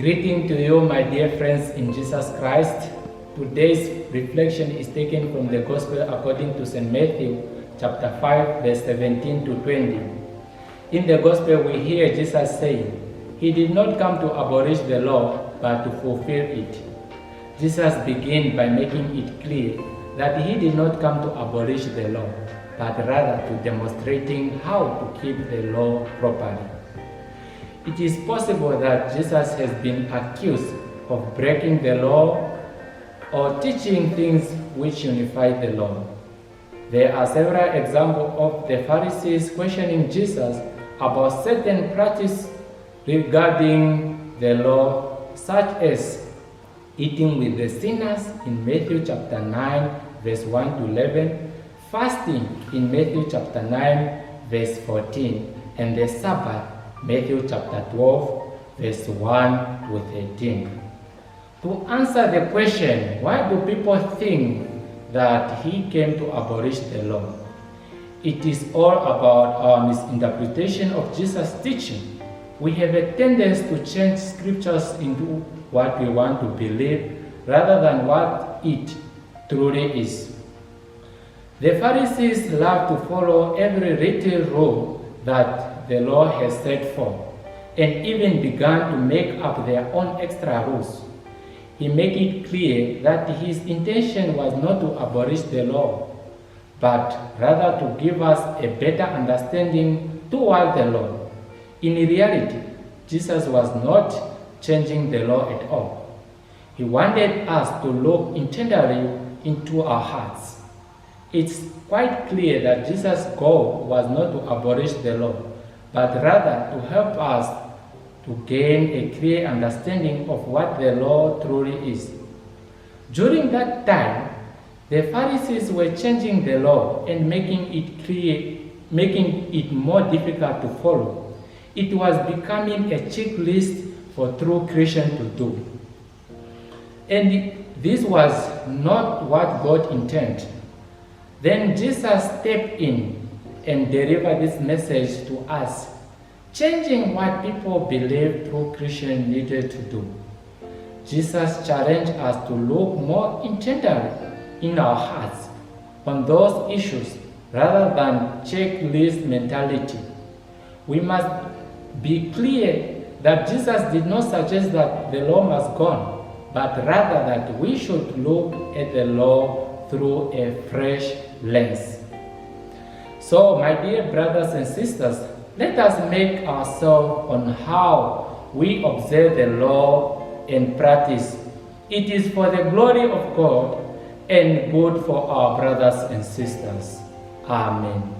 Greeting to you, my dear friends in Jesus Christ. Today's reflection is taken from the Gospel according to St. Matthew, chapter 5, verse 17 to 20. In the Gospel, we hear Jesus saying, "He did not come to abolish the law, but to fulfill it." Jesus begins by making it clear that he did not come to abolish the law, but rather to demonstrating how to keep the law properly. It is possible that Jesus has been accused of breaking the law or teaching things which unify the law. There are several examples of the Pharisees questioning Jesus about certain practices regarding the law, such as eating with the sinners in Matthew chapter 9, verse 1 to 11, fasting in Matthew chapter 9, verse 14, and the Sabbath, Matthew chapter 12, verse 1 to 13. To answer the question, why do people think that he came to abolish the law? It is all about our misinterpretation of Jesus' teaching. We have a tendency to change scriptures into what we want to believe rather than what it truly is. The Pharisees love to follow every written rule that the law has set forth, and even began to make up their own extra rules. He made it clear that his intention was not to abolish the law, but rather to give us a better understanding toward the law. In reality, Jesus was not changing the law at all. He wanted us to look intently into our hearts. It's quite clear that Jesus' goal was not to abolish the law, but rather to help us to gain a clear understanding of what the law truly is. During that time, the Pharisees were changing the law and making it more difficult to follow. It was becoming a checklist for true Christians to do. And this was not what God intended. Then Jesus stepped in and delivered this message to us, changing what people believed true Christians needed to do. Jesus challenged us to look more intently in our hearts on those issues rather than checklist mentality. We must be clear that Jesus did not suggest that the law must go on, but rather that we should look at the law through a fresh lens. So, my dear brothers and sisters, let us make ourselves on how we observe the law and practice. It is for the glory of God and good for our brothers and sisters. Amen.